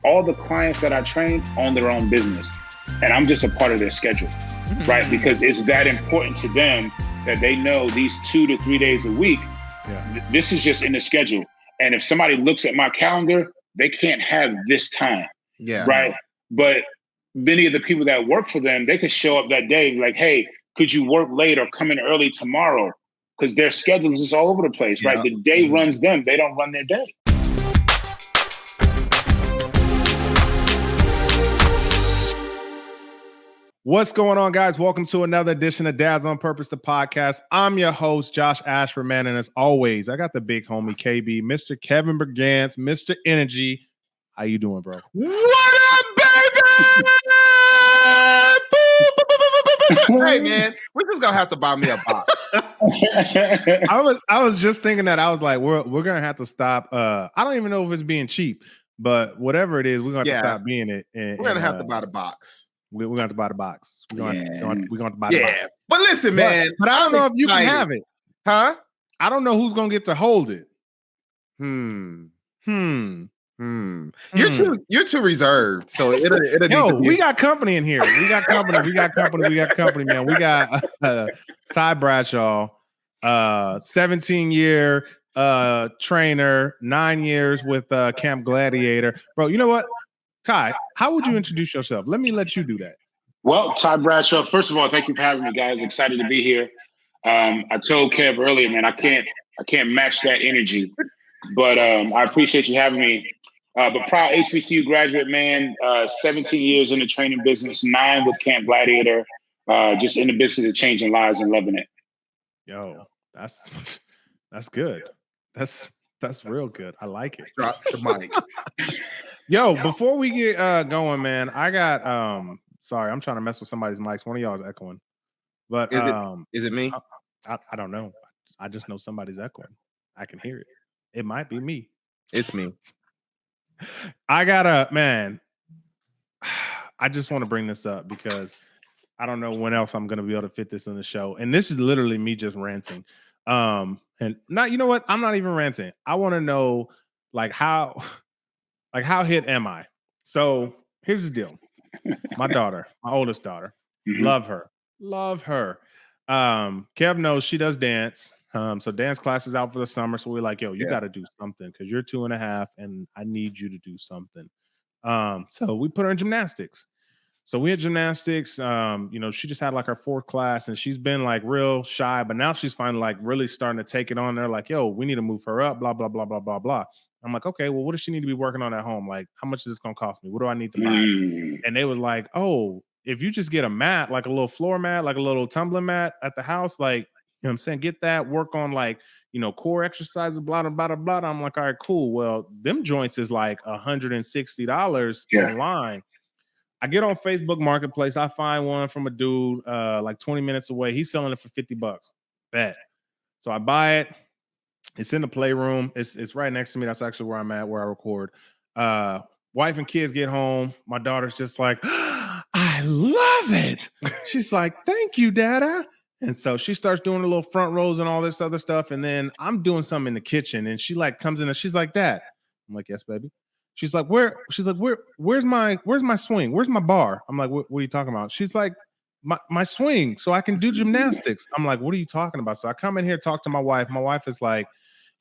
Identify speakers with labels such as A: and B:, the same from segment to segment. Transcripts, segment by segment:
A: all the clients that I train own their own business, and I'm just a part of their schedule, right? Because it's that important to them that they know these 2 to 3 days a week, this is just in the schedule. And if somebody looks at my calendar, they can't have this time, right? But many of the people that work for them, they could show up that day like, hey, could you work late or come in early tomorrow? Because their schedule is just all over the place, right? The day runs them. They don't run their day.
B: What's going on, guys? Welcome to another edition of Dads on Purpose, the podcast. I'm your host, Josh Ashford, man. And as always, I got the big homie, KB, Mr. Kevin Brigance, Mr. Energy. How you doing, bro?
C: What up, baby? Hey, man, we're just going to have to buy me a box.
B: I was just thinking that. I was like, we're going to have to stop. I don't even know if it's being cheap, but whatever it is, we're going to have to stop being it.
C: We're going to have to buy the box.
B: We're going to have to buy the box. We're going to have to buy the box.
C: But listen, man.
B: But I don't know if you can have it.
C: Huh?
B: I don't know who's going to get to hold it.
C: You're too reserved. So it'll need to be.
B: We got company in here. We got company, man. We got Tys Bradshaw, 17-year trainer, 9 years with Camp Gladiator. Bro, you know what? Ty, how would you introduce yourself? Let you do that.
A: Well, Tys Bradshaw, first of all, thank you for having me, guys. Excited to be here. I told Kev earlier, man, I can't match that energy, but I appreciate you having me. But proud HBCU graduate, man, 17 years in the training business, 9 with Camp Gladiator, just in the business of changing lives and loving it.
B: Yo, that's good. That's real good. I like it.
C: Drop the mic.
B: Yo, before we get going, man, I got sorry, I'm trying to mess with somebody's mics. One of y'all is echoing. But
C: is it me?
B: I don't know. I just know somebody's echoing. I can hear it. It might be me.
C: It's me.
B: I just want to bring this up because I don't know when else I'm going to be able to fit this in the show. And this is literally me just ranting. And not, you know what? I'm not even ranting. I want to know how hit am I? So here's the deal. My daughter, my oldest daughter, love her. Kev knows she does dance. So dance class is out for the summer. So we're like, yo, you got to do something because you're 2.5 and I need you to do something. So we put her in gymnastics. So we had gymnastics. She just had her 4th class and she's been real shy, but now she's finally really starting to take it on. They're like, yo, we need to move her up, blah, blah, blah, blah, blah, blah. I'm like, okay, well, what does she need to be working on at home? How much is this going to cost me? What do I need to buy? And they was like, oh, if you just get a mat, a little floor mat, a little tumbling mat at the house, you know what I'm saying? Get that, work on core exercises, blah, blah, blah, blah. I'm like, all right, cool. Well, them joints is $160 online. I get on Facebook Marketplace. I find one from a dude 20 minutes away. He's selling it for $50. Bet. So I buy it. It's in the playroom. It's right next to me. That's actually where I'm at, where I record. Wife and kids get home. My daughter's just like, I love it. She's like, thank you, Dada. And so she starts doing the little front rows and all this other stuff. And then I'm doing something in the kitchen. And she comes in and she's like, Dad. I'm like, yes, baby. She's like, where's my swing? Where's my bar? I'm like, what are you talking about? She's like, my swing, so I can do gymnastics. I'm like, what are you talking about? So I come in here, talk to my wife. My wife is like,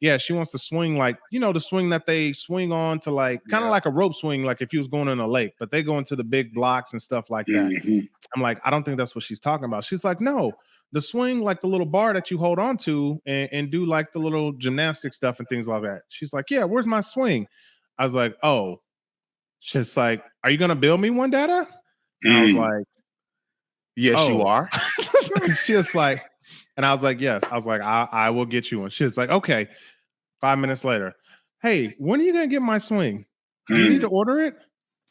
B: yeah, she wants to swing the swing that they swing on to kind of like a rope swing, if you was going in a lake, but they go into the big blocks and stuff like that. I'm like, I don't think that's what she's talking about. She's like, no, the swing, the little bar that you hold on to and do the little gymnastic stuff and things like that. She's like, yeah, where's my swing? I was like, oh. She's like, are you going to build me one, Dada? And I was like,
C: yes, you are.
B: She's like, and I was like, yes. I was like, I will get you one. She's like, okay. 5 minutes later, hey, when are you going to get my swing? Do you need to order it?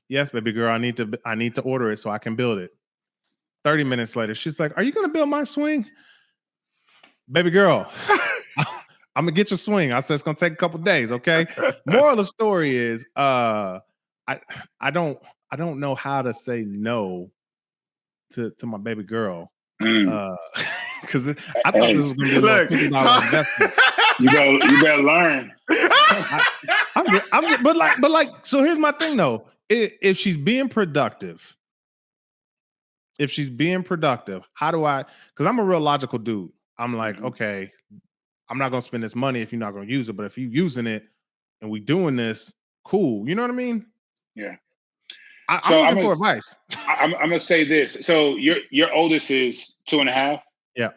B: Yes, baby girl, I need to order it so I can build it. 30 minutes later, she's like, are you going to build my swing? Baby girl, I'm going to get your swing. I said, it's going to take a couple days, okay? Moral of the story is, I don't know how to say no to my baby girl. Because I thought this was going to be a $50 investment.
A: You better learn.
B: But so here's my thing though. if she's being productive, how do I? Because I'm a real logical dude. I'm like, okay, I'm not gonna spend this money if you're not gonna use it, but if you're using it and we doing this, cool. You know what I mean?
A: Yeah.
B: I'm looking for advice.
A: I'm gonna say this. So your oldest is 2.5.
B: Yeah.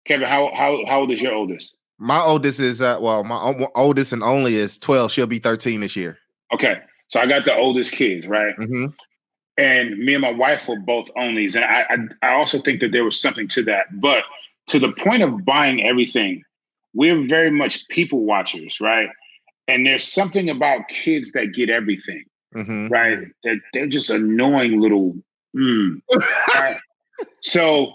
A: Kevin, how old is your oldest?
C: My oldest is my oldest and only is 12. She'll be 13 this year.
A: Okay, so I got the oldest kids, right?
C: Mm-hmm.
A: And me and my wife were both onlys, and I also think that there was something to that. But to the point of buying everything, we're very much people watchers, right? And there's something about kids that get everything, right? They're just annoying little. Right? So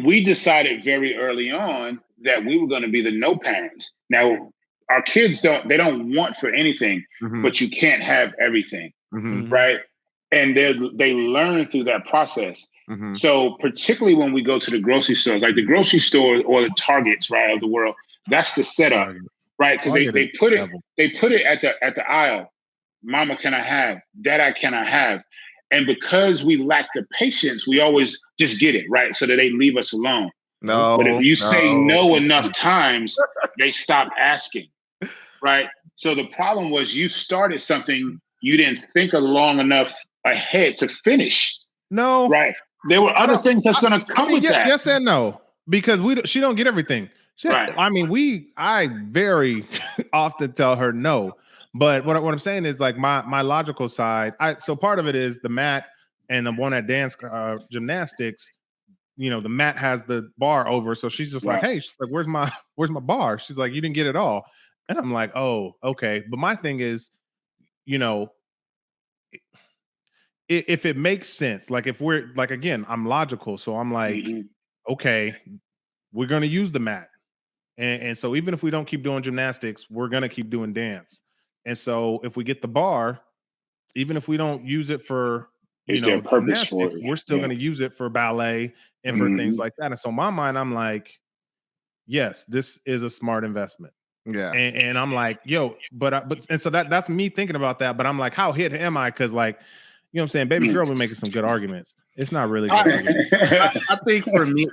A: we decided very early on that we were going to be the no parents. Now, our kids don't want for anything, but you can't have everything, right? And they learn through that process. So particularly when we go to the grocery stores, like the grocery store or the Targets, right, of the world, that's the setup, right? Because they put it at the aisle. Mama, can I have? Dada, can I have? And because we lack the patience, we always just get it, right? So that they leave us alone.
C: No.
A: But if you say no enough times, they stop asking, right? So the problem was you started something you didn't think long enough ahead to finish.
B: No.
A: Right. There were other things that's going to come with that.
B: Yes and no. Because she don't get everything.
A: Right.
B: I mean, I very often tell her no. But what I'm saying is like my logical side. So part of it is the mat and the one at dance gymnastics. You know, the mat has the bar over, so she's just like, "Hey, she's like, where's my bar?" She's like, "You didn't get it all," and I'm like, "Oh, okay." But my thing is, you know, if it makes sense, like if we're like again, I'm logical, so I'm like, okay, we're gonna use the mat, and so even if we don't keep doing gymnastics, we're gonna keep doing dance. And so if we get the bar, even if we don't use it for gymnastics, we're still going to use it for ballet and for things like that. And so in my mind, I'm like, yes, this is a smart investment.
C: Yeah.
B: And I'm like, yo, and so that's me thinking about that. But I'm like, how hit am I? Because like, you know what I'm saying? Baby girl, we're making some good arguments. It's not really good arguments.
C: I think for me,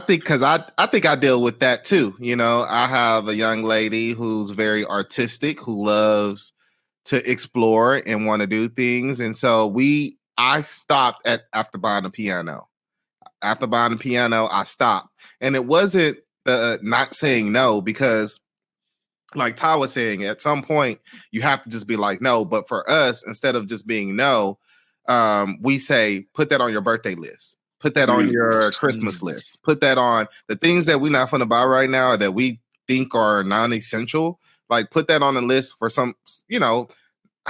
C: because I think I deal with that too. You know, I have a young lady who's very artistic, who loves to explore and want to do things. And so I stopped after buying a piano. After buying the piano, I stopped. And it wasn't not saying no, because like Ty was saying, at some point you have to just be like, no. But for us, instead of just being no, we say, put that on your birthday list. Put that on your Christmas list. Put that on the things that we're not going to buy right now or that we think are non-essential. Like put that on the list for some, you know,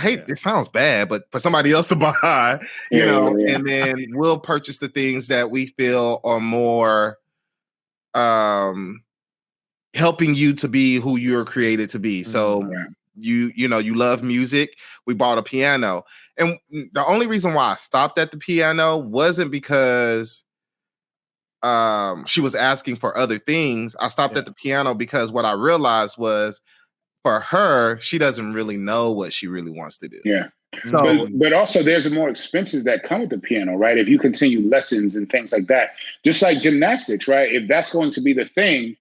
C: it sounds bad, but for somebody else to buy, you know, and then we'll purchase the things that we feel are more helping you to be who you're created to be. So you know, you love music. We bought a piano. And the only reason why I stopped at the piano wasn't because she was asking for other things. I stopped at the piano because what I realized was for her, she doesn't really know what she really wants to do.
A: Yeah.
C: So,
A: but also there's more expenses that come with the piano, right? If you continue lessons and things like that, just like gymnastics, right? If that's going to be the thing,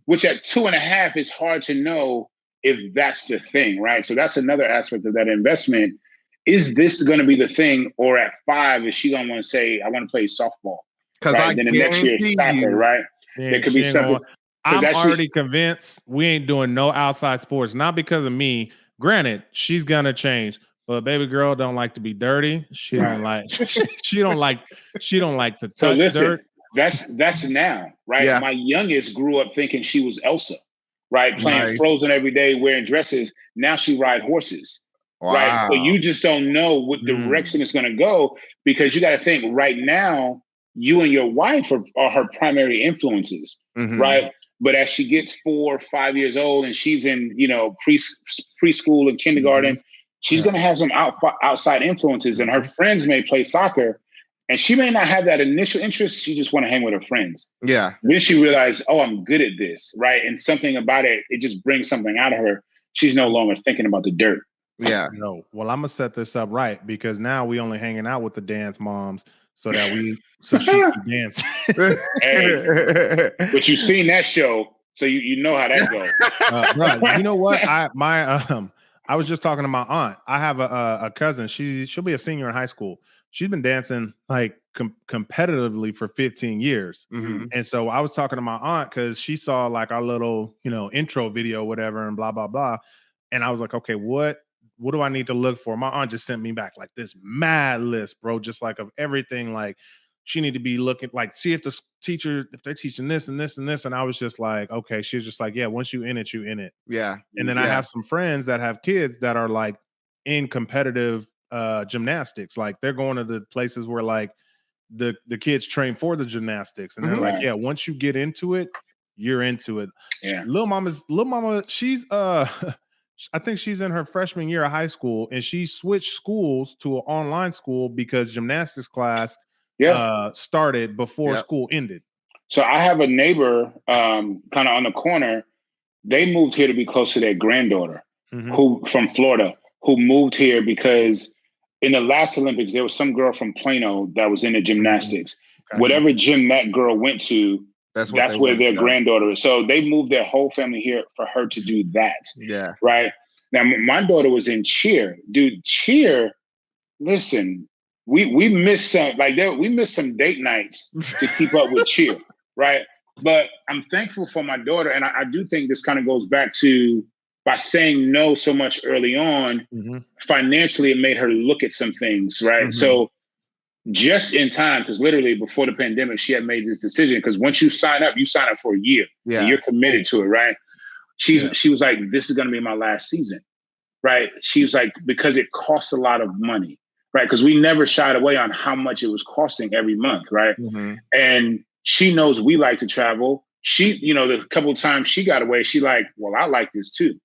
A: which at 2.5 is hard to know if that's the thing, right? So that's another aspect of that investment. Is this going to be the thing? Or at 5, is she going to want to say, I want to play softball?
C: Because
A: right? Then the next year is soccer, right? There could be something.
B: I'm already convinced we ain't doing no outside sports, not because of me. Granted, she's gonna change, but baby girl don't like to be dirty. She don't like. she don't like to touch dirt.
A: That's now, right?
C: Yeah.
A: My youngest grew up thinking she was Elsa, right? Playing Frozen every day, wearing dresses. Now she ride horses, right? So you just don't know what direction it's going to go, because you got to think right now, you and your wife are her primary influences, right? But as she gets 4 or 5 years old and she's in, you know, preschool and kindergarten, she's going to have some outside influences, and her friends may play soccer. And she may not have that initial interest. She just want to hang with her friends.
C: Yeah.
A: Then she realized, oh, I'm good at this, right? And something about it, it just brings something out of her. She's no longer thinking about the dirt.
C: Yeah.
B: No. Well, I'm gonna set this up right because now we only hanging out with the dance moms so she can dance.
A: Hey, but you've seen that show, so you know how that goes.
B: Bro, you know what? I was just talking to my aunt. I have a cousin. She'll be a senior in high school. She's been dancing like competitively for 15 years.
C: Mm-hmm.
B: And so I was talking to my aunt because she saw like our little, intro video, whatever, and blah, blah, blah. And I was like, okay, what do I need to look for? My aunt just sent me back like this mad list, bro, just like of everything. Like she need to be looking like, see if the teacher, if they're teaching this and this and this. And I was just like, okay, she's just like, yeah, once you in it, you in it.
C: Yeah.
B: And then I have some friends that have kids that are like in competitive gymnastics. Like they're going to the places where like the kids train for the gymnastics. And they're like, yeah, once you get into it, you're into it.
A: Yeah.
B: Little mama, she's I think she's in her freshman year of high school, and she switched schools to an online school because gymnastics class started before school ended.
A: So I have a neighbor kind of on the corner. They moved here to be close to their granddaughter, who from Florida, who moved here because in the last Olympics, there was some girl from Plano that was in the gymnastics. Okay. Whatever gym that girl went to, that's where their granddaughter is. So they moved their whole family here for her to do that.
C: Yeah.
A: Right. Now, my daughter was in cheer. Dude, cheer, listen, we missed we missed some date nights to keep up with cheer. Right. But I'm thankful for my daughter. And I do think this kind of goes back to by saying no so much early on, financially, it made her look at some things. Right. So just in time, because literally before the pandemic, she had made this decision. Because once you sign up for a year. Yeah. And you're committed to it. Right. She was like, this is going to be my last season. Right. She was like, because it costs a lot of money. Right. Because we never shied away on how much it was costing every month. Right. And she knows we like to travel. She, the couple of times she got away, she like, well, I like this too.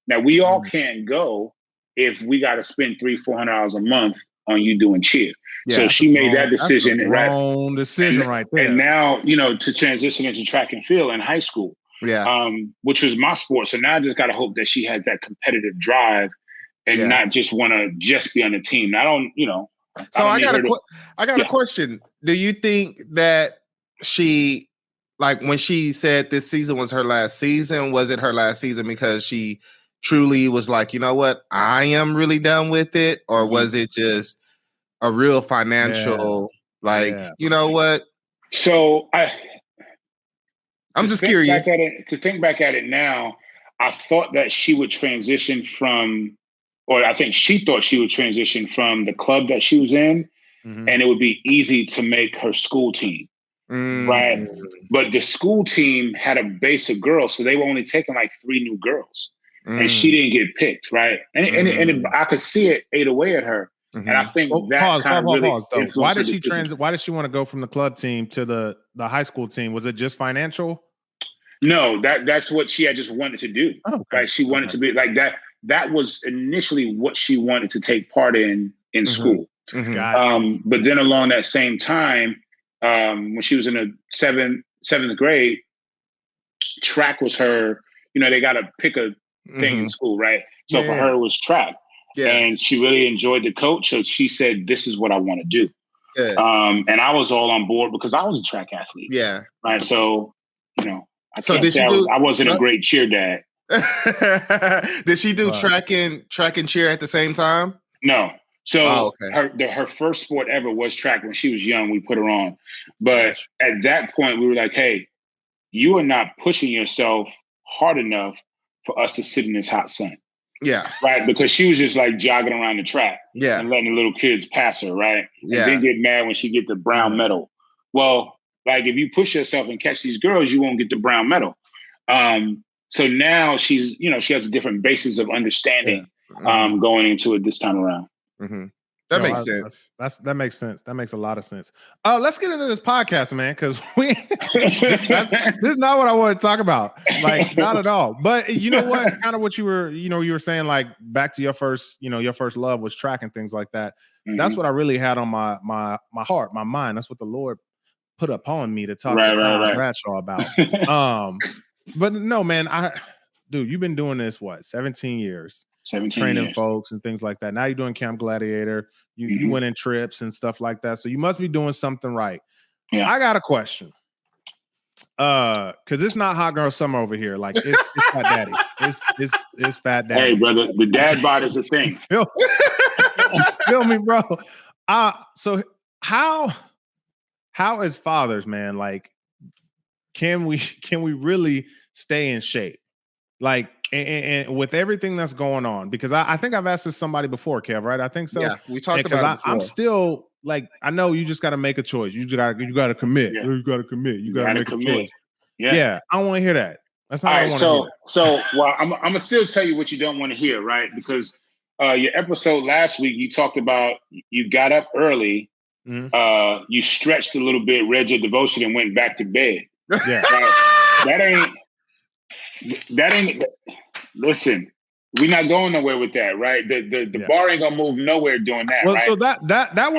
A: Now we all can't go if we got to spend $300-400 a month on you doing cheer. Yeah, so she made that decision.
B: That's the wrong decision right there.
A: And now, to transition into track and field in high school. Yeah. Which was my sport. So now I just got to hope that she has that competitive drive and not just want to just be on the team. I don't,
C: So I got a question. Do you think that she, like when she said this season was her last season, was it her last season because she truly was like, you know what, I am really done with it? Or was it just a real financial, you know what?
A: So
C: I'm just curious.
A: To think back at it now, I thought that she would transition from, or I think she thought she would transition from the club that she was in, and it would be easy to make her school team. Right. But the school team had a base of girls, so they were only taking like 3 new girls. And she didn't get picked. Right. And I could see it ate away at her. And I think pause.
B: Why did she want to go from the club team to the high school team? Was it just financial?
A: No, that's what she had just wanted to do. Oh, okay. Right. She wanted to be like that. That was initially what she wanted to take part in school. Gotcha. But then along that same time, when she was in the seventh grade, track was her, they got to pick a thing in school, right? So for her, it was track. Yeah. And she really enjoyed the coach. So she said, this is what I want to do. Yeah. And I was all on board because I was a track athlete.
C: Yeah.
A: Right. So, I wasn't a great cheer dad.
C: Did she do track and cheer at the same time?
A: No. So her first sport ever was track. When she was young, we put her on. But at that point, we were like, hey, you are not pushing yourself hard enough for us to sit in this hot sun.
C: Yeah.
A: Right. Because she was just like jogging around the track and letting the little kids pass her. Right. Yeah. And then get mad when she get the brown medal. Well, like if you push yourself and catch these girls, you won't get the brown medal. So now she's, she has a different basis of understanding going into it this time around.
C: That makes sense.
B: That makes sense. That makes a lot of sense. Let's get into this podcast, man, because this is not what I want to talk about. Like, not at all. But you know what? Kind of what you were saying, like back to your first love was track and things like that. That's what I really had on my heart, my mind. That's what the Lord put upon me to talk to Tys Bradshaw about. But no, man, dude, you've been doing this 17 years. training
A: years.
B: folks and things like that. Now you're doing Camp Gladiator. You went in trips and stuff like that. So you must be doing something right. Yeah. I got a question. Because it's not hot girl summer over here. Like it's Fat Daddy. It's Fat Daddy.
A: Hey, brother, the dad bod is a thing.
B: Feel me, bro. So how as fathers, man, like can we really stay in shape? Like and with everything that's going on, because I think I've asked this somebody before, Kev, right? I think so.
C: Yeah, we talked about it before.
B: I'm still like, I know you just got to make a choice. You got to commit. Yeah. You got to commit. You got to make a choice. Yeah, I don't want to hear that. That's not what I want to hear.
A: So, well, I'm gonna still tell you what you don't want to hear, right? Because your episode last week, you talked about you got up early, you stretched a little bit, read your devotion, and went back to bed.
B: Yeah,
A: that ain't. Listen, we're not going nowhere with that, right? The bar ain't gonna move nowhere doing that.
B: Well,
A: right?
B: So that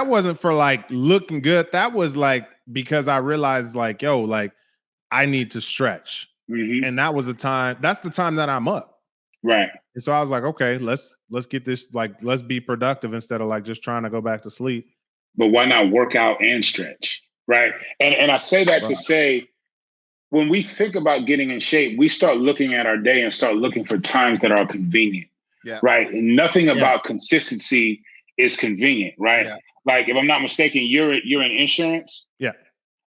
B: wasn't for like looking good. That was like because I realized like, yo, like I need to stretch, and that was the time. That's the time that I'm up,
A: right?
B: And so I was like, okay, let's get this. Like, let's be productive instead of like just trying to go back to sleep.
A: But why not work out and stretch, right? And I say that to say, when we think about getting in shape, we start looking at our day and start looking for times that are convenient, right? And nothing about consistency is convenient, right? Yeah. Like, if I'm not mistaken, you're in insurance,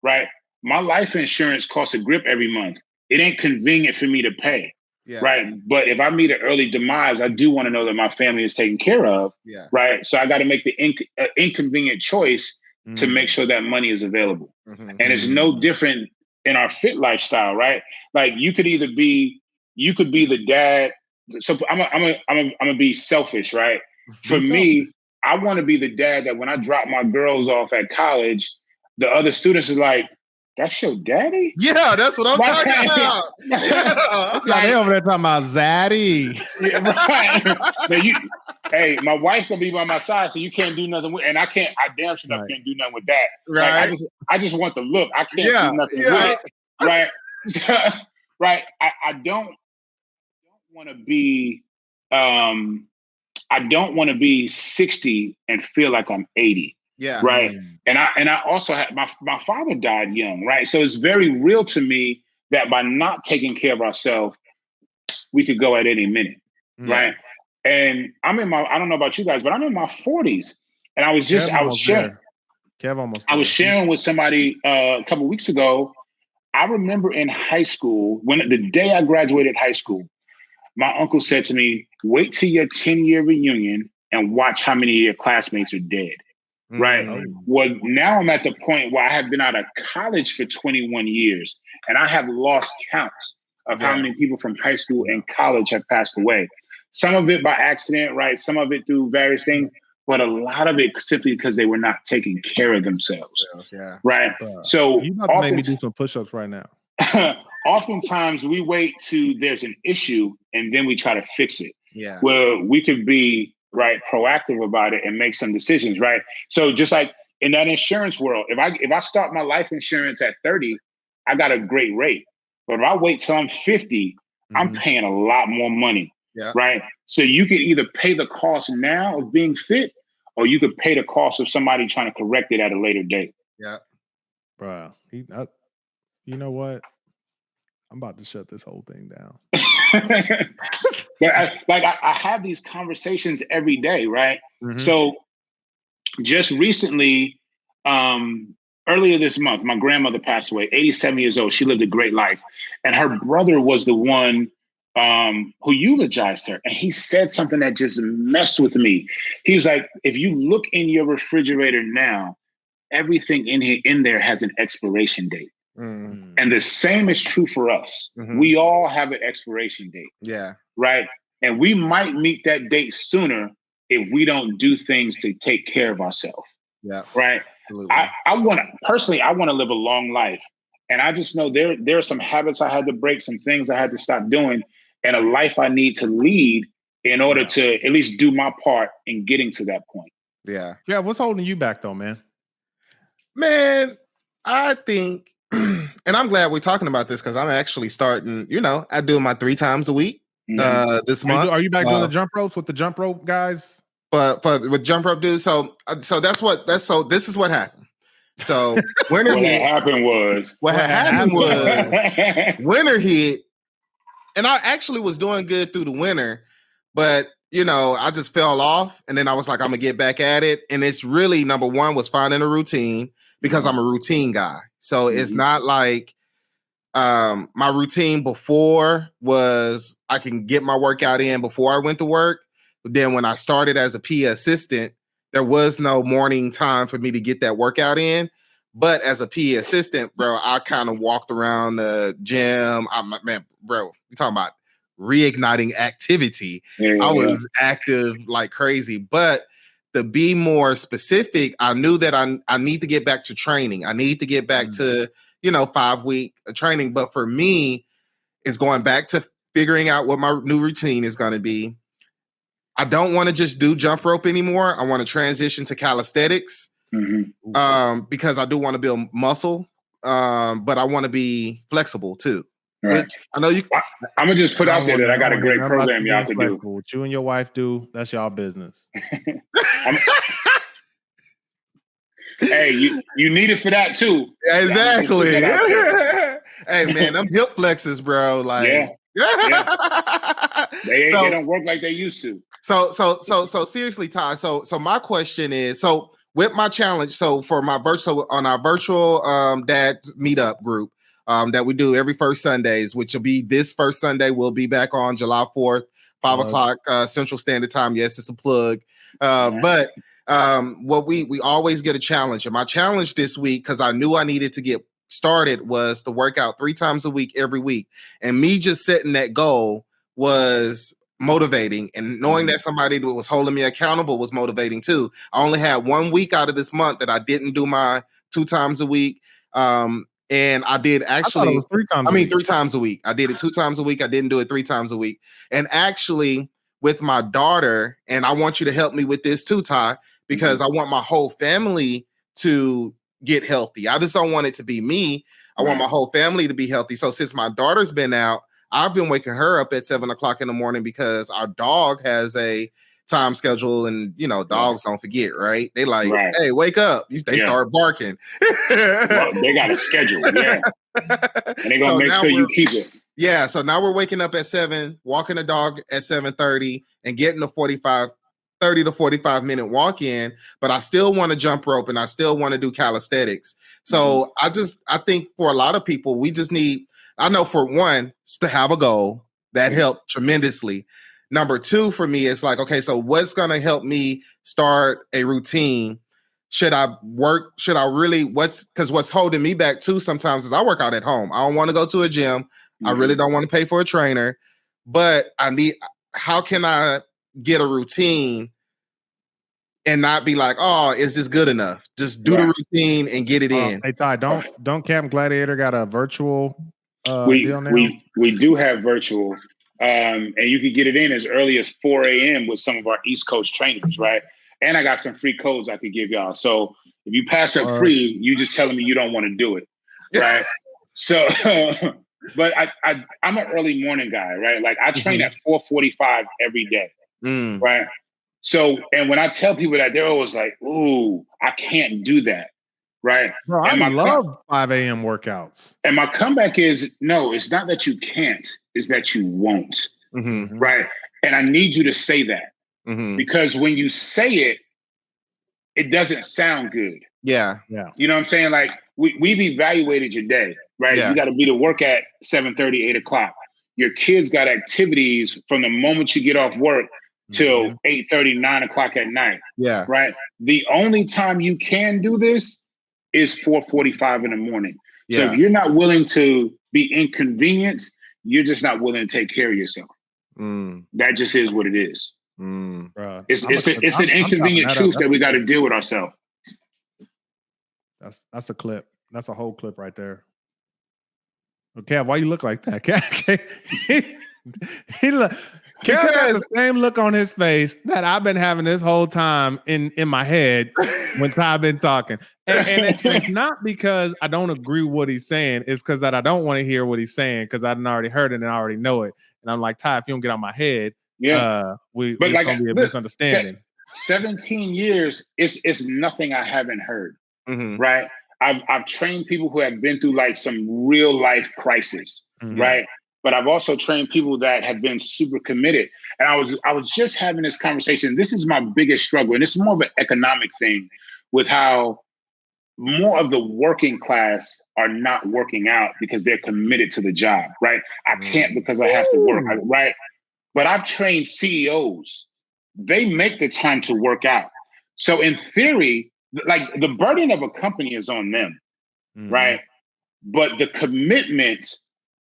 A: right? My life insurance costs a grip every month. It ain't convenient for me to pay, right? But if I meet an early demise, I do want to know that my family is taken care of, right? So I got to make the inconvenient choice to make sure that money is available. And it's no different in our fit lifestyle, right? Like you could be the dad. So I'm gonna be selfish, right? For me, I want to be the dad that when I drop my girls off at college, the other students is like, "That's your daddy?"
C: Yeah, that's what I'm talking about.
B: Yeah, they over there talking about Zaddy.
A: Right. Hey, my wife's gonna be by my side, so you can't do nothing with, and I damn sure can't do nothing with that.
C: Right.
A: Like, I just want the look. I can't do nothing with it. Right. Right. I don't want to be I don't want to be 60 and feel like I'm 80.
C: Yeah.
A: Right. And I also had my father died young, right? So it's very real to me that by not taking care of ourselves, we could go at any minute. Right. And I don't know about you guys, but I'm in my 40s. And I was sharing. I was sharing with somebody a couple of weeks ago. I remember in high school, the day I graduated high school, my uncle said to me, "Wait till your 10-year reunion and watch how many of your classmates are dead." Right. Well, now I'm at the point where I have been out of college for 21 years and I have lost count of how many people from high school and college have passed away. Some of it by accident, right? Some of it through various things, but a lot of it simply because they were not taking care of themselves. Right. So
B: you about to make me do some push-ups right now.
A: Oftentimes we wait till there's an issue and then we try to fix it.
C: Yeah.
A: Where we could be proactive about it and make some decisions. Right. So just like in that insurance world, if I start my life insurance at 30, I got a great rate. But if I wait till I'm 50, I'm paying a lot more money.
C: Yeah.
A: Right. So you could either pay the cost now of being fit, or you could pay the cost of somebody trying to correct it at a later date.
C: Yeah.
B: Bro, you know what? I'm about to shut this whole thing down.
A: But I have these conversations every day, right? So just recently, earlier this month, my grandmother passed away, 87 years old. She lived a great life. And her brother was the one who eulogized her. And he said something that just messed with me. He was like, if you look in your refrigerator now, everything in there has an expiration date. And the same is true for us. We all have an expiration date.
C: Yeah.
A: Right. And we might meet that date sooner if we don't do things to take care of ourselves.
C: Yeah.
A: Right.
C: Absolutely.
A: I want to live a long life. And I just know there are some habits I had to break, some things I had to stop doing, and a life I need to lead in order to at least do my part in getting to that point.
C: Yeah.
B: Yeah. What's holding you back though, man?
C: Man, I think, and I'm glad we're talking about this because I'm actually starting, I do my 3 times a week. this month.
B: Are you back doing the jump ropes with the jump rope guys?
C: But with jump rope dudes, so this is what happened. So winter hit. What happened was winter hit, and I actually was doing good through the winter, but I just fell off, and then I was like, I'm gonna get back at it. And it's really number one was finding a routine because I'm a routine guy. So it's not like my routine before was I can get my workout in before I went to work. But then when I started as a PA assistant, there was no morning time for me to get that workout in. But as a PA assistant, bro, I kind of walked around the gym. Man, bro, you talking about reigniting activity. I was active like crazy. But to be more specific, I knew that I need to get back to training. I need to get back to 5-week training. But for me, it's going back to figuring out what my new routine is going to be. I don't want to just do jump rope anymore. I want to transition to calisthenics because I do want to build muscle, but I want to be flexible too.
A: Right.
C: Which I know you.
A: I'm gonna just put out there that I got a great program y'all could do.
B: What you and your wife do, that's y'all business.
A: Hey, you need it for that too.
C: Exactly. Hey man, them hip flexes, bro. Like,
A: they don't work like they used to.
C: So seriously, Ty. So my question is, so with my challenge, so for my virtual dad meetup group that we do every first Sundays, which will be this first Sunday, we'll be back on July 4th, 5 o'clock Central Standard Time. Yes, it's a plug. But what we always get a challenge. And my challenge this week, because I knew I needed to get started, was to work out 3 times a week every week. And me just setting that goal was motivating, and knowing that somebody that was holding me accountable was motivating too. I only had 1 week out of this month that I didn't do my 2 times a week. And I did actually 3 times a week. I did it 2 times a week. I didn't do it 3 times a week. And actually with my daughter, and I want you to help me with this too, Ty, because I want my whole family to get healthy. I just don't want it to be me. I want my whole family to be healthy. So since my daughter's been out, I've been waking her up at 7 o'clock in the morning because our dog has a time schedule, and dogs don't forget, right? They like, hey, wake up. They start barking.
A: Well, they got a schedule, and they're gonna make sure you keep it.
C: Yeah, so now we're waking up at 7, walking the dog at 7:30, and getting a 30 to 45 minute walk in, but I still want to jump rope and I still want to do calisthenics. So I think for a lot of people, we just need, I know for one, to have a goal that helped tremendously. Number 2 for me is like, okay, so what's going to help me start a routine? What's holding me back too sometimes is I work out at home. I don't want to go to a gym. I really don't want to pay for a trainer, but how can I get a routine and not be like, oh, is this good enough? Just do the routine and get it in.
B: Hey Ty, don't Camp Gladiator got a virtual
A: deal now? We do have virtual, and you can get it in as early as 4 a.m. with some of our East Coast trainers, right? And I got some free codes I could give y'all. So if you pass up free, you just telling me you don't want to do it, right? So, but I'm an early morning guy, right? Like I train at 4:45 every day, right? So, and when I tell people that, they're always like, ooh, I can't do that, right?
B: Bro, I love 5 a.m. workouts.
A: And my comeback is, no, it's not that you can't, it's that you won't, right? And I need you to say that because when you say it, it doesn't sound good.
C: Yeah.
A: You know what I'm saying? Like we've evaluated your day, right? You got to be to work at 7:30, 8 o'clock. Your kids got activities from the moment you get off work till 8:30, 9 o'clock at night.
C: Yeah.
A: Right. The only time you can do this is 4:45 in the morning. So if you're not willing to be inconvenienced, you're just not willing to take care of yourself. That just is what it is. It's an inconvenient truth that we got to deal with ourselves.
B: That's a clip. That's a whole clip right there. Okay, why you look like that? Kev has the same look on his face that I've been having this whole time in my head when Ty been talking. And it's not because I don't agree with what he's saying. It's because that I don't want to hear what he's saying because I already heard it and I already know it. And I'm like, Ty, if you don't get out my head,
A: but
B: it's
A: like,
B: gonna be a misunderstanding.
A: 17 years is nothing I haven't heard.
C: Mm-hmm.
A: Right. I've trained people who have been through like some real life crisis.
B: Mm-hmm.
A: Right. But I've also trained people that have been super committed. And I was just having this conversation. This is my biggest struggle. And it's more of an economic thing with how more of the working class are not working out because they're committed to the job. Right. I can't because I have to work. Right. But I've trained CEOs. They make the time to work out. So in theory, like the burden of a company is on them. Right. But the commitment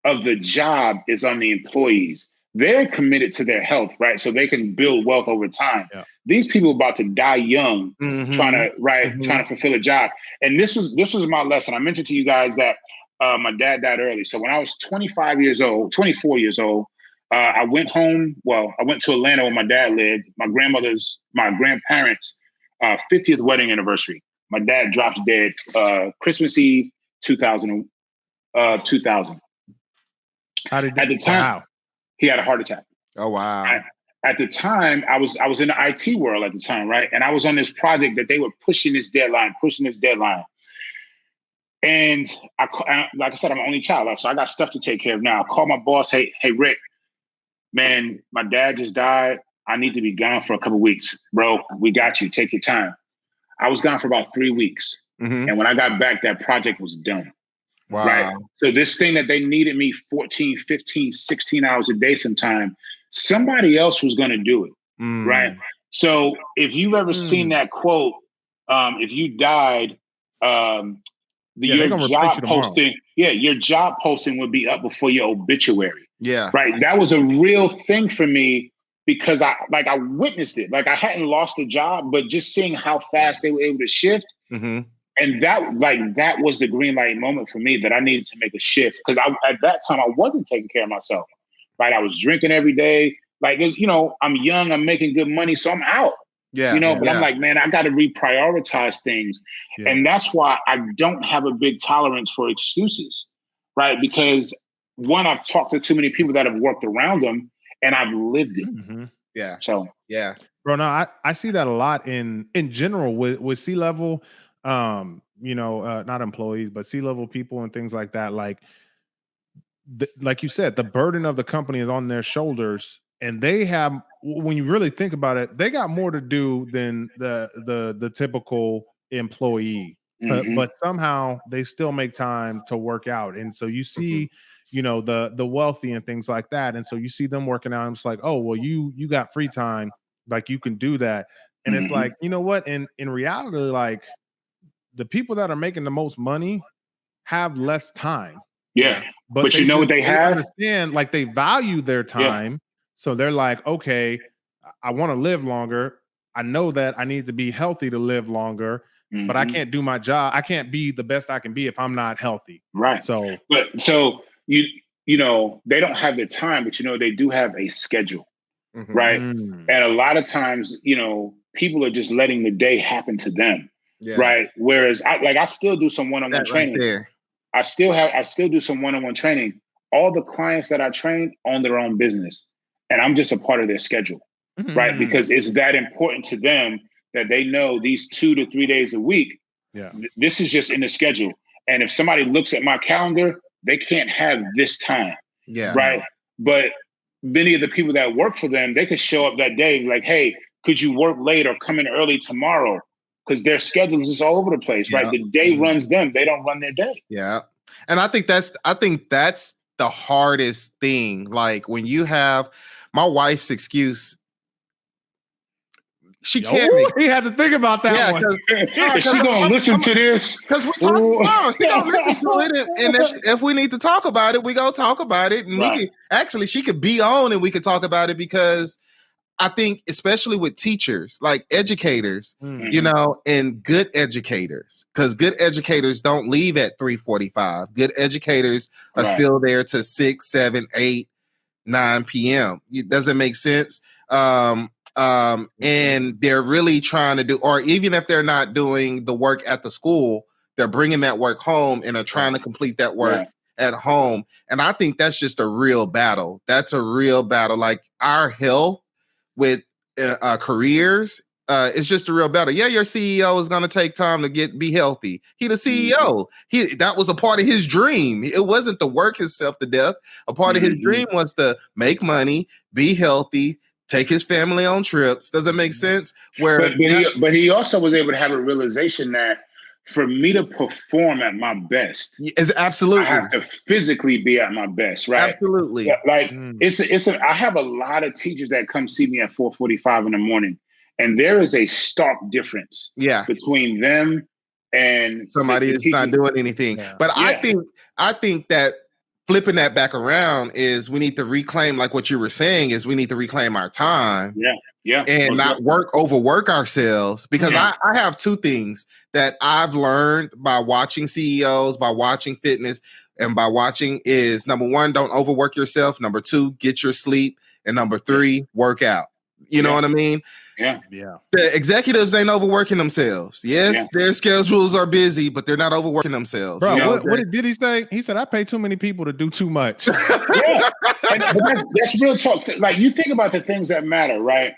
A: of the job is on the employees. They're committed to their health, right? So they can build wealth over time. Yeah. These people are about to die young, trying to fulfill a job. And this was my lesson. I mentioned to you guys that my dad died early. So when I was 24 years old, I went home. Well, I went to Atlanta where my dad lived. My grandparents' 50th wedding anniversary. My dad drops dead Christmas Eve, 2000.
B: How did
A: at the time he had a heart attack?
C: Oh wow!
A: At the time, I was in the IT world at the time, right? And I was on this project that they were pushing this deadline. And like I said, I'm an only child, so I got stuff to take care of now. I called my boss, hey Rick, man, my dad just died. I need to be gone for a couple of weeks, bro. We got you. Take your time. I was gone for about 3 weeks, and when I got back, that project was done.
C: Wow.
A: Right. So this thing that they needed me 14, 15, 16 hours a day sometime, somebody else was going to do it. Right. So if you've ever seen that quote, if you died, your job posting would be up before your obituary.
C: Yeah.
A: Right. That was a real thing for me because I witnessed it. Like I hadn't lost a job, but just seeing how fast they were able to shift. And that was the green light moment for me that I needed to make a shift because at that time I wasn't taking care of myself. Right, I was drinking every day. Like I'm young, I'm making good money, so I'm out.
C: Yeah,
A: but I'm like, man, I got to reprioritize things, and that's why I don't have a big tolerance for excuses. Right, because one, I've talked to too many people that have worked around them, and I've lived it.
C: Yeah.
A: So
C: yeah,
B: bro. No, I see that a lot in general with C-level. Not employees, but C-level people and things like that. Like you said, the burden of the company is on their shoulders, and they have, when you really think about it, they got more to do than the typical employee. But somehow they still make time to work out, and so you see, the wealthy and things like that, and so you see them working out. And it's like, oh, well, you got free time, like you can do that, and it's like, you know what? In reality, like, the people that are making the most money have less time.
A: Yeah. But
B: they
A: what they have?
B: Understand, like, they value their time. Yeah. So they're like, okay, I want to live longer. I know that I need to be healthy to live longer, but I can't do my job. I can't be the best I can be if I'm not healthy.
A: Right.
B: So
A: they don't have the time, but they do have a schedule. Right. And a lot of times, people are just letting the day happen to them. Yeah. Right. Whereas I still do some one-on-one training. Right, I still do some one-on-one training. All the clients that I train own their own business, and I'm just a part of their schedule. Right. Because it's that important to them that they know these 2 to 3 days a week. Yeah. This is just in the schedule. And if somebody looks at my calendar, they can't have this time. Yeah. Right. But many of the people that work for them, they could show up that day like, hey, could you work late or come in early tomorrow? Because their schedules is all over the place, right? The day runs them. They don't run their day.
C: Yeah. And I think that's the hardest thing. Like when you have my wife's excuse, she can't.
B: He had to think about that one.
A: Is she gonna listen to this?
C: Because we're talking about she gonna listen to it. And if we need to talk about it, we gonna talk about it. And we can she could be on and we could talk about it, because I think, especially with teachers, like educators, and good educators, because good educators don't leave at 3:45. Good educators are still there to 6, 7, 8, 9 p.m. Does it make sense? And they're really trying to do, or even if they're not doing the work at the school, they're bringing that work home and are trying to complete that work at home. And I think that's just a real battle. That's a real battle. Like our health with careers, it's just a real battle. Yeah, your CEO is going to take time to be healthy. He the CEO. That was a part of his dream. It wasn't to work himself to death. A part of his dream was to make money, be healthy, take his family on trips. Does that make sense?
A: But he also was able to have a realization that for me to perform at my best,
C: absolutely,
A: I have to physically be at my best, right?
C: Absolutely.
A: Like I have a lot of teachers that come see me at 4:45 in the morning, and there is a stark difference between them and
C: somebody is not doing anything. Yeah. But I think that flipping that back around is we need to reclaim, like what you were saying, is we need to reclaim our time. And not overwork ourselves. Because I have two things that I've learned by watching CEOs, by watching fitness, and by watching is, number one, don't overwork yourself. Number two, get your sleep. And number three, work out. You know what I mean?
A: Yeah.
C: The executives ain't overworking themselves. Yes, their schedules are busy, but they're not overworking themselves.
B: Bro, what did he say? He said, I pay too many people to do too much.
A: But that's real talk. Like, you think about the things that matter, right?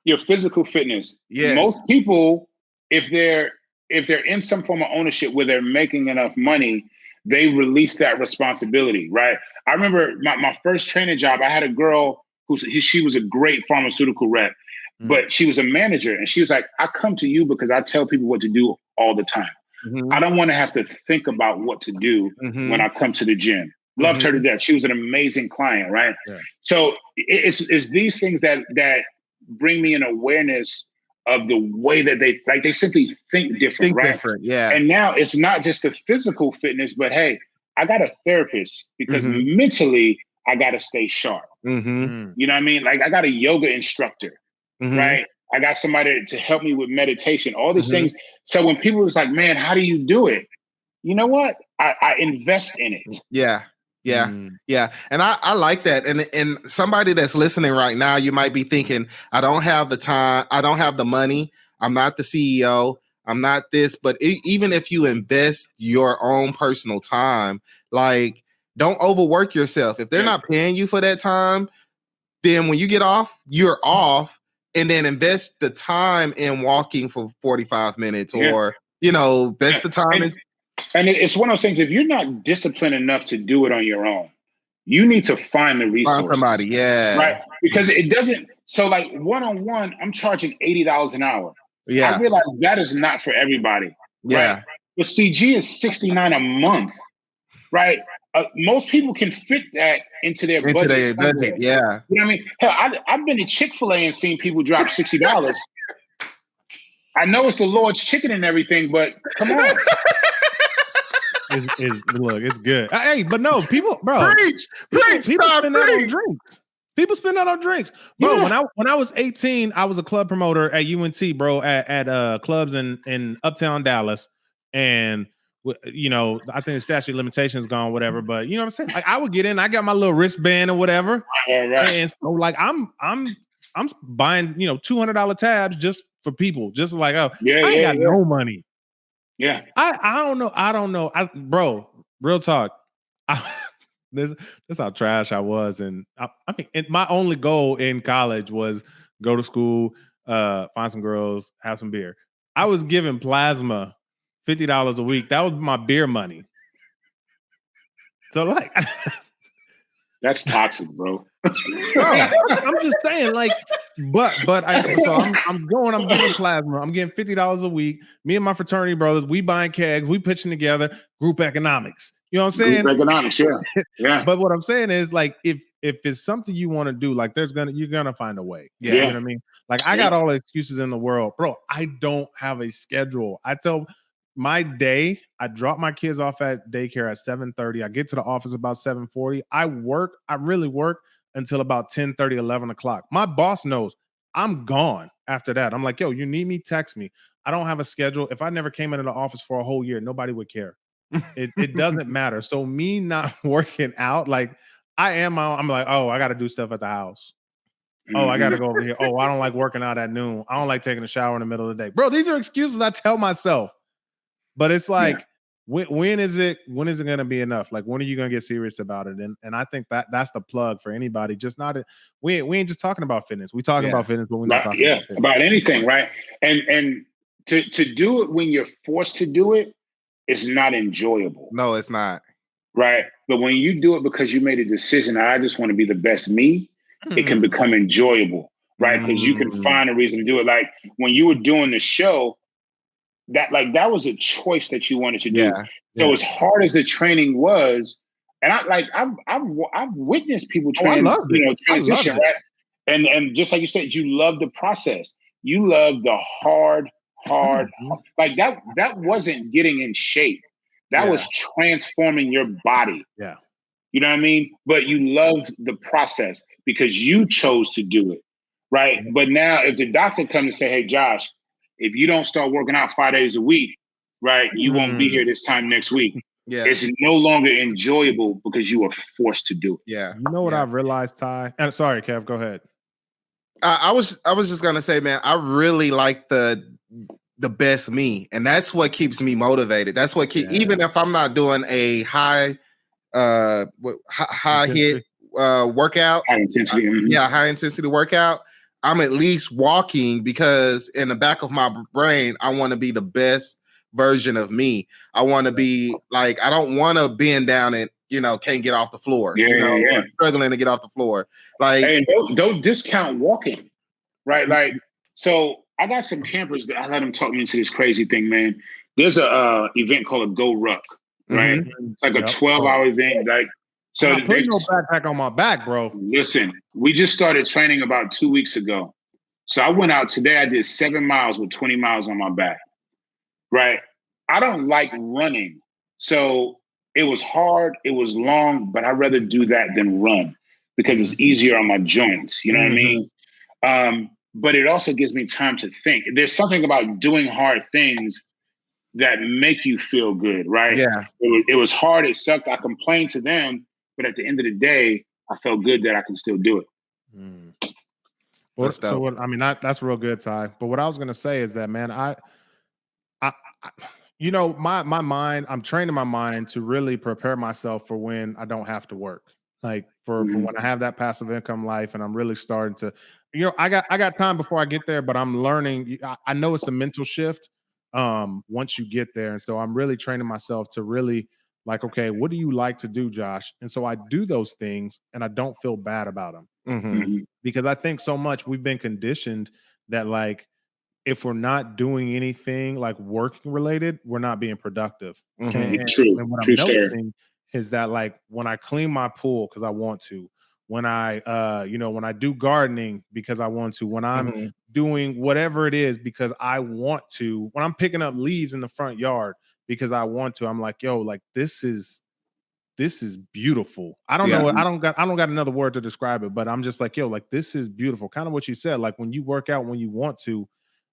A: Your physical fitness. Yes. Most people, if they're in some form of ownership where they're making enough money, they release that responsibility, right? I remember my first training job, I had a girl she was a great pharmaceutical rep, but she was a manager, and she was like, I come to you because I tell people what to do all the time. I don't want to have to think about what to do when I come to the gym. Loved her to death. She was an amazing client, right? Yeah. So it's these things that bring me an awareness of the way that they simply think different, right? And now it's not just the physical fitness, but hey, I got a therapist because mentally I got to stay sharp. You know what I mean? Like, I got a yoga instructor, right? I got somebody to help me with meditation, all these things. So when people was like, man, how do you do it? You know what? I invest in it.
C: Yeah. And I like that. And somebody that's listening right now, you might be thinking, I don't have the time. I don't have the money. I'm not the CEO. I'm not this. But even if you invest your own personal time, like, don't overwork yourself. If they're not paying you for that time, then when you get off, you're off, and then invest the time in walking for 45 minutes or, that's the time.
A: And it's one of those things, if you're not disciplined enough to do it on your own, you need to find the resources.
C: Find somebody,
A: right? Because it doesn't, so like one-on-one, I'm charging $80 an hour. I realize that is not for everybody. Right? But CG is $69 a month, right? Most people can fit that into their budget.
C: Yeah.
A: You know what I mean? Hell, I've been to Chick-fil-A and seen people drop $60. I know it's the Lord's chicken and everything, but come on.
B: Look, it's good. Hey, but no, people, bro.
C: Preach,
B: people spend that on drinks. People spend that on drinks, bro. When I was 18, I was a club promoter at UNT, bro, at clubs in Uptown Dallas, and I think the statute of limitations gone, whatever. But you know what I'm saying? Like, I would get in, I got my little wristband or whatever, and so like I'm buying $200 tabs just for people, just like I ain't got no money.
A: Yeah,
B: I don't know. Bro, real talk. This how trash I was, and I mean, my only goal in college was go to school, find some girls, have some beer. I was giving plasma $50 a week. That was my beer money. So like,
A: that's toxic, bro.
B: I'm just saying, like, I'm giving plasma. I'm getting $50 a week. Me and my fraternity brothers, we buying kegs, we pitching together, group economics. You know what I'm saying?
A: Group economics, yeah.
B: But what I'm saying is, like, if it's something you want to do, like, you're gonna find a way. You know what I mean? Like, I got all the excuses in the world, bro. I don't have a schedule. I tell my day, I drop my kids off at daycare at 7:30. I get to the office about 7:40. I really work until about 10:30, 11 o'clock. My boss knows I'm gone after that. I'm like, yo, you need me? Text me. I don't have a schedule. If I never came into the office for a whole year, nobody would care. It doesn't matter. So me not working out, like, I'm like, oh, I got to do stuff at the house. Oh, I got to go over here. Oh, I don't like working out at noon. I don't like taking a shower in the middle of the day. Bro, these are excuses I tell myself. But it's like, when is it going to be enough? Like, when are you going to get serious about it? And I think that's the plug for anybody. Just not we ain't just talking about fitness. We talking about fitness, but we're not talking about fitness.
A: About anything, right? And to do it when you're forced to do it, it's not enjoyable.
C: No, it's not.
A: Right. But when you do it because you made a decision, I just want to be the best me, it can become enjoyable, right? Because you can find a reason to do it. Like when you were doing the show, that was a choice that you wanted to do. So as hard as the training was, and I've witnessed people transition, right? And just like you said, you love the process. You love the hard, like that wasn't getting in shape. That was transforming your body.
B: Yeah.
A: You know what I mean? But you loved the process because you chose to do it. Right. Mm-hmm. But now if the doctor comes and say, hey, Josh, if you don't start working out 5 days a week, right, you won't be here this time next week. Yeah. It's no longer enjoyable because you were forced to do it.
C: Yeah.
B: You know what I've realized, Ty? Sorry, Kev, go ahead.
C: I was just gonna say, man, I really like the best me, and that's what keeps me motivated. That's what even if I'm not doing a high hit workout,
A: high intensity,
C: high intensity workout, I'm at least walking because in the back of my brain, I want to be the best version of me. I want to be like, I don't want to bend down and can't get off the floor. Struggling to get off the floor. Like,
A: and don't discount walking, right? Like, so I got some campers that I let them talk me into this crazy thing, man. There's a event called a Go Ruck, right? It's like a 12-hour event. Like, so
B: I'm not putting no backpack on my back, bro.
A: Listen, we just started training about 2 weeks ago. So I went out today. I did 7 miles with 20 miles on my back, right? I don't like running. So it was hard. It was long, but I'd rather do that than run because it's easier on my joints. You know what I mean? But it also gives me time to think. There's something about doing hard things that make you feel good, right?
C: Yeah.
A: It was hard. It sucked. I complained to them, but at the end of the day, I felt good that I can still do it.
B: Well, that's real good, Ty. But what I was going to say is that, man, I my mind, I'm training my mind to really prepare myself for when I don't have to work. Like for when I have that passive income life and I'm really starting to, I got time before I get there, but I'm learning. I know it's a mental shift once you get there. And so I'm really training myself to really like, okay, what do you like to do, Josh? And so I do those things and I don't feel bad about them because I think so much we've been conditioned that like, if we're not doing anything like working related, we're not being productive.
A: True.
B: And what I'm noticing is that like when I clean my pool because I want to, when I when I do gardening because I want to, when I'm doing whatever it is because I want to, when I'm picking up leaves in the front yard because I want to, I'm like, yo, like this is beautiful. I don't know. I don't got another word to describe it, but I'm just like, yo, like this is beautiful. Kind of what you said, like when you work out when you want to,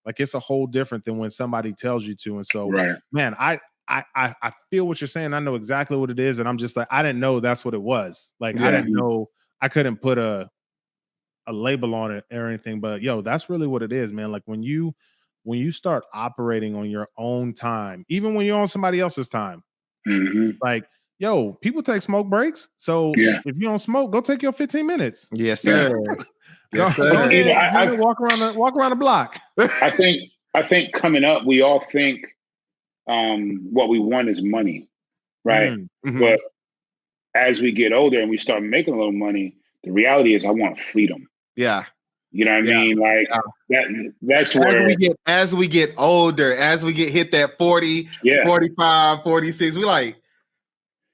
B: like it's a whole different than when somebody tells you to. And so, man, I feel what you're saying. I know exactly what it is. And I'm just like, I didn't know that's what it was. Like, I didn't know, I couldn't put a label on it or anything, but yo, that's really what it is, man. Like when you start operating on your own time, even when you're on somebody else's time, like, yo, people take smoke breaks. So if you don't smoke, go take your 15 minutes.
C: Yes, sir.
B: Yes, sir. Walk around the block.
A: I think coming up, we all think what we want is money, right? But as we get older and we start making a little money, the reality is I want freedom.
C: Yeah.
A: You know what I mean? Like that's where
C: as we get older, as we get hit that 40, 45, 46, we're like,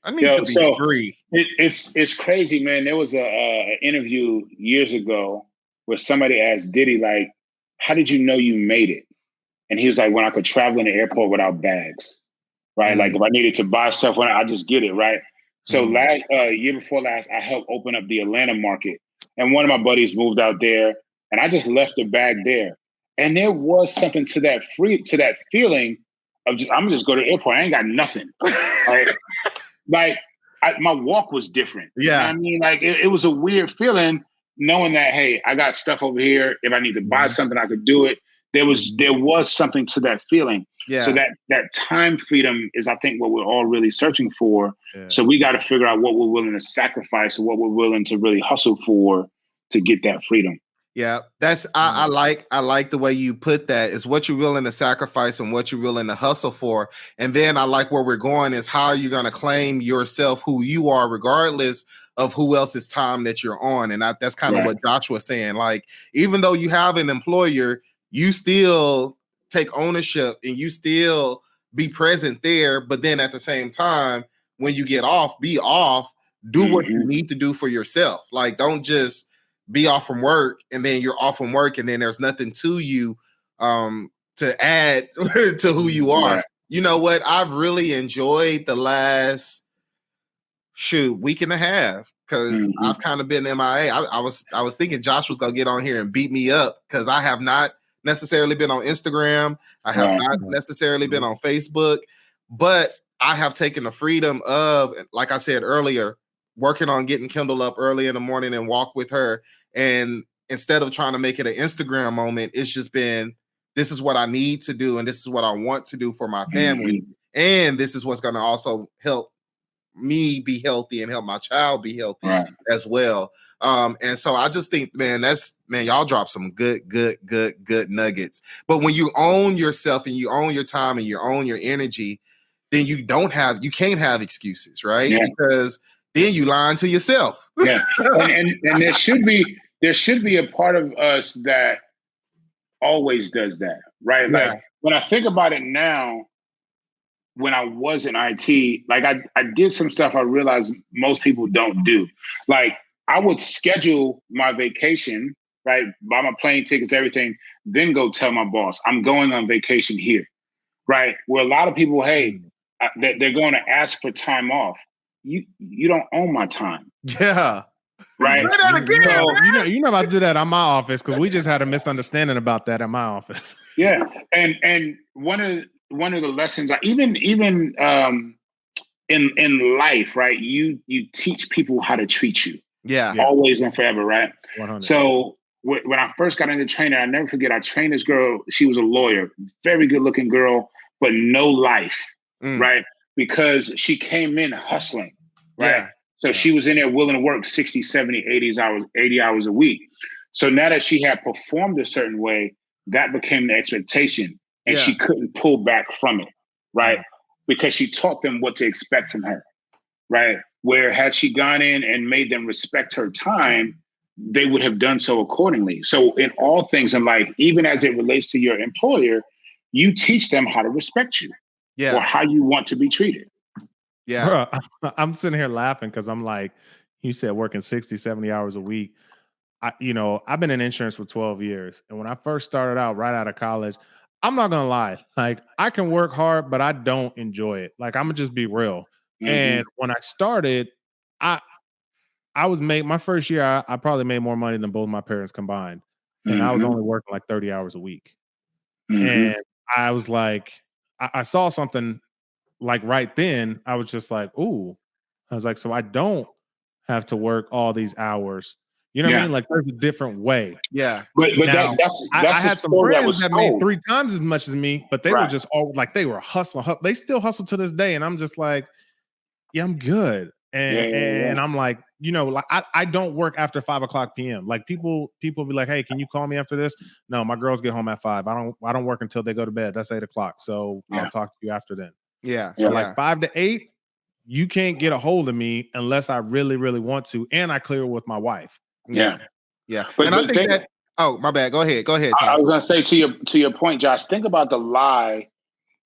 C: I need to be free.
A: It's crazy, man. There was a interview years ago where somebody asked Diddy, like, how did you know you made it? And he was like, when I could travel in the airport without bags, right? Like if I needed to buy stuff, I just get it, right? So year before last, I helped open up the Atlanta market. And one of my buddies moved out there and I just left the bag there. And there was something to that feeling of I'm gonna just go to the airport. I ain't got nothing. Like my walk was different.
C: Yeah.
A: You know what I mean, like it was a weird feeling knowing that, hey, I got stuff over here. If I need to buy something, I could do it. there was something to that feeling.
C: Yeah.
A: So that time freedom is, I think, what we're all really searching for.
B: Yeah.
A: So we got to figure out what we're willing to sacrifice and what we're willing to really hustle for to get that freedom.
C: Yeah, that's I like the way you put that. It's what you're willing to sacrifice and what you're willing to hustle for. And then I like where we're going is how you're going to claim yourself, who you are, regardless of who else's time that you're on. And that's kind of what Joshua's saying. Like, even though you have an employer, you still take ownership and you still be present there. But then at the same time, when you get off, be off, do what you need to do for yourself. Like, don't just be off from work and then you're off from work and then there's nothing to you to add to who you are. Right. You know what? I've really enjoyed the last week and a half because I've kind of been MIA. I was thinking Josh was gonna get on here and beat me up because I have not necessarily been on Instagram. I have not necessarily been on Facebook, but I have taken the freedom of, like I said earlier, working on getting Kendall up early in the morning and walk with her. And instead of trying to make it an Instagram moment, it's just been, this is what I need to do. And this is what I want to do for my family. And this is what's going to also help me be healthy and help my child be healthy as well. And so I just think, man, y'all drop some good nuggets. But when you own yourself and you own your time and you own your energy, then you can't have excuses, right? Yeah. Because then you lying to yourself.
A: Yeah. And there should be a part of us that always does that, right? Yeah. Like when I think about it now, when I was in IT, like I did some stuff I realized most people don't do. Like I would schedule my vacation, right? Buy my plane tickets, everything, then go tell my boss, I'm going on vacation here, right? Where a lot of people, hey, they're going to ask for time off. You don't own my time.
C: Yeah.
A: Right.
C: Say that again,
B: you know about to do that on my office because we just had a misunderstanding about that in my office.
A: Yeah. And one of the lessons even in life, right? You teach people how to treat you.
C: Yeah.
A: Always and forever, right?
B: 100.
A: So when I first got into training, I never forget, I trained this girl. She was a lawyer, very good looking girl, but no life, right? Because she came in hustling, right? Yeah. So she was in there willing to work 60, 70, 80 hours a week. So now that she had performed a certain way, that became the expectation. And she couldn't pull back from it, right? Because she taught them what to expect from her, right? Where had she gone in and made them respect her time, they would have done so accordingly. So in all things in life, even as it relates to your employer, you teach them how to respect you. Or how you want to be treated.
B: Yeah. Bro, I'm sitting here laughing because I'm like, you said working 60, 70 hours a week. I've been in insurance for 12 years. And when I first started out right out of college, I'm not going to lie. Like I can work hard, but I don't enjoy it. Like I'm going to just be real. And when I started, I was my first year, I probably made more money than both my parents combined. And I was only working like 30 hours a week. And I was like, I saw something like right then, I was just like, ooh, I was like, so I don't have to work all these hours. You know what I mean? Like there's a different way.
A: Yeah. But now, that's
B: I had some friends that made 3 times as much as me, but they were just all like, they were hustling. They still hustle to this day. And I'm just like, yeah, I'm good. And I'm like, like I don't work after 5:00 PM. Like people be like, hey, can you call me after this? No, my girls get home at 5. I don't work until they go to bed. That's 8:00. So I'll talk to you after then.
C: Yeah.
B: Like 5 to 8, you can't get a hold of me unless I really, really want to. And I clear with my wife.
C: Yeah. But I think that, oh, my bad. Go ahead. Tom.
A: I was going to say to your point, Josh, think about the lie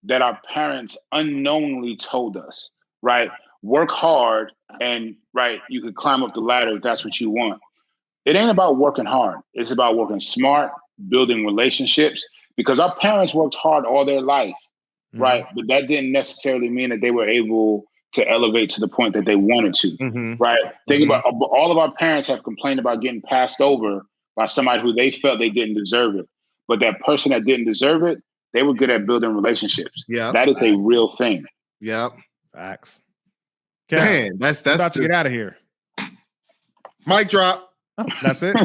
A: that our parents unknowingly told us, right? Work hard and, right, you could climb up the ladder if that's what you want. It ain't about working hard. It's about working smart, building relationships, because our parents worked hard all their life, right? But that didn't necessarily mean that they were able to elevate to the point that they wanted to, right? Think about all of our parents have complained about getting passed over by somebody who they felt they didn't deserve it. But that person that didn't deserve it, they were good at building relationships. Yeah, that is a real thing.
C: Yep.
B: Facts.
C: Man, that's
B: about to get out of here.
C: Mic drop.
B: That's it.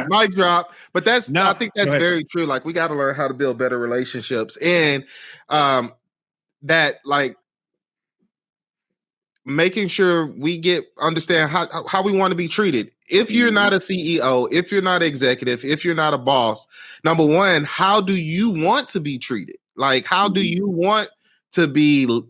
C: Mic drop. But I think that's
B: go ahead.
C: very true. Like we got to learn how to build better relationships, and that like making sure we understand how we want to be treated. If you're not a CEO, if you're not executive, if you're not a boss, number one, how do you want to be treated? Like, how do you want to be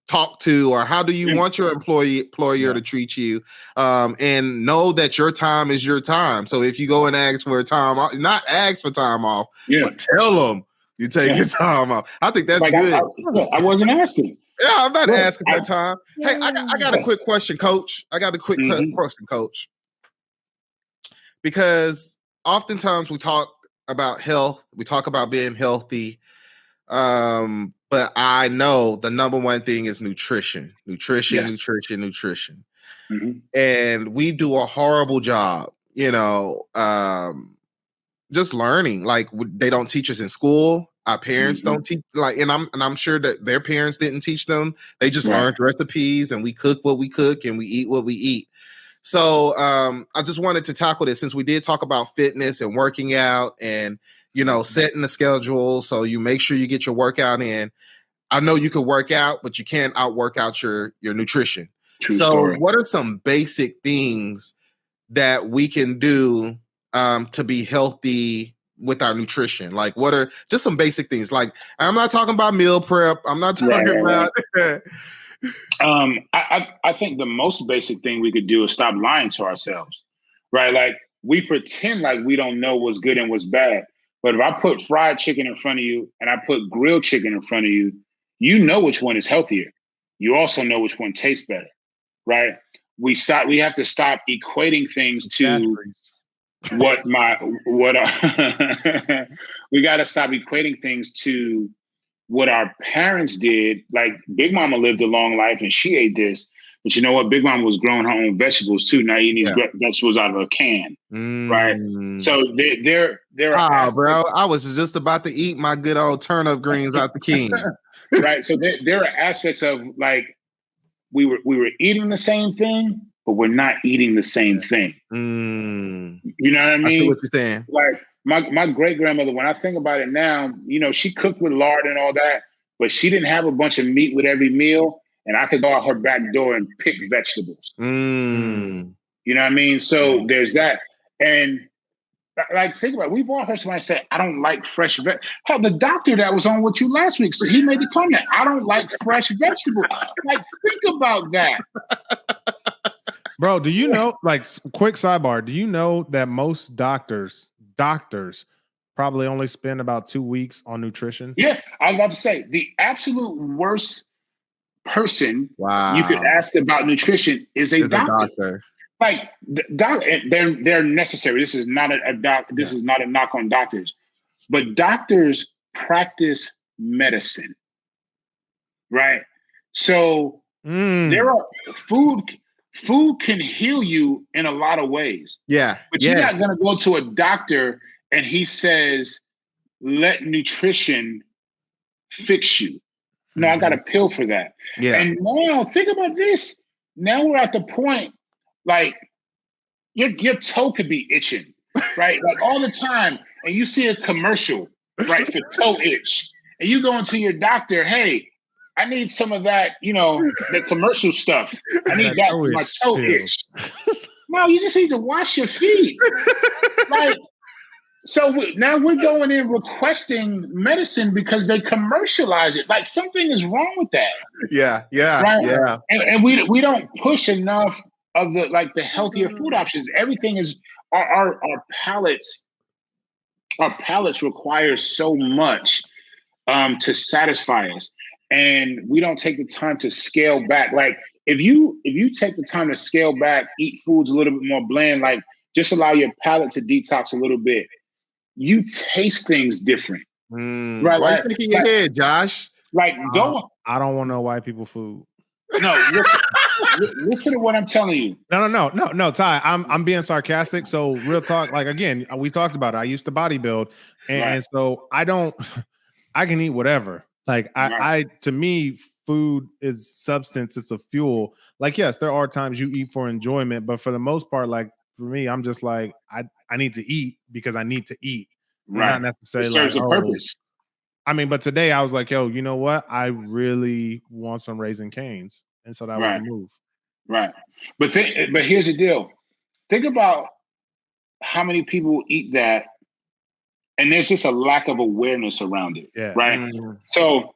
C: talked to, or how do you want your employer to treat you? And know that your time is your time. So if you go and ask for time off, not ask for time off, but tell them you take your time off. I think that's like, good.
A: I wasn't asking.
C: Yeah, I'm not asking for time. Hey, I got a quick question, Coach. Question, Coach. Because oftentimes we talk about health, we talk about being healthy, but I know the number one thing is nutrition. Mm-hmm. And we do a horrible job, just learning. Like they don't teach us in school. Our parents don't teach, and I'm sure that their parents didn't teach them. They just learned recipes, and we cook what we cook, and we eat what we eat. So I just wanted to tackle this, since we did talk about fitness and working out, and setting the schedule so you make sure you get your workout in. I know you can work out, but you can't outwork out your nutrition. True story. What are some basic things that we can do to be healthy with our nutrition? Like, what are just some basic things? Like, I'm not talking about meal prep. I'm not talking about.
A: I think the most basic thing we could do is stop lying to ourselves, right? Like we pretend like we don't know what's good and what's bad. But if I put fried chicken in front of you and I put grilled chicken in front of you, you know which one is healthier. You also know which one tastes better, right? We have to stop equating things to we got to stop equating things to what our parents did. Like Big Mama lived a long life and she ate this, but you know what? Big Mama was growing her own vegetables too. Now eating these vegetables out of a can, right? So they're
C: bro, I was just about to eat my good old turnip greens out the can.
A: Right. So there are aspects of like we were eating the same thing, but we're not eating the same thing. You know what I mean?
C: I see what you're saying.
A: Like my great grandmother, when I think about it now, she cooked with lard and all that, but she didn't have a bunch of meat with every meal, and I could go out her back door and pick vegetables. You know what I mean? So there's that. And like, think about it. We've all heard somebody say, I don't like fresh veg. Hell, the doctor that was on with you last week, so he made the comment, I don't like fresh vegetables. Like, think about that.
B: Bro, do you know, like, quick sidebar, do you know that most doctors probably only spend about 2 weeks on nutrition?
A: Yeah, I was about to say, the absolute worst person you could ask about nutrition is a doctor. Like they're necessary. This is not This is not a knock on doctors, but doctors practice medicine, right? So there are food can heal you in a lot of ways.
C: Yeah,
A: but you're not going to go to a doctor and he says, "Let nutrition fix you." No, I got a pill for that. Yeah. And now think about this. Now we're at the point. Like your toe could be itching, right? Like all the time. And you see a commercial, right, for toe itch. And you go into your doctor, hey, I need some of that, the commercial stuff. I need that for my toe itch. No, you just need to wash your feet. Like, so now we're going in requesting medicine because they commercialize it. Like something is wrong with that.
C: Yeah.
A: Right?
C: Yeah.
A: And we don't push enough of the healthier food options. Everything is our palates. Our palates require so much to satisfy us, and we don't take the time to scale back. Like if you take the time to scale back, eat foods a little bit more bland, like just allow your palate to detox a little bit. You taste things different,
C: right? Why are you shaking your head, Josh?
A: Like go.
B: I don't want no white people food.
A: No, listen to what I'm telling you.
B: No, Ty. I'm being sarcastic. So real talk, like again, we talked about it. I used to bodybuild, and so I can eat whatever. Like I to me, food is substance, it's a fuel. Like, yes, there are times you eat for enjoyment, but for the most part, like for me, I'm just like, I need to eat because I need to eat. And
A: Right.
B: not necessarily
A: It serves
B: like,
A: a purpose.
B: I mean, but today I was like, yo, you know what? I really want some Raising Cane's. And so that was the move.
A: Right. But here's the deal. Think about how many people eat that, and there's just a lack of awareness around it.
B: Yeah.
A: Right. So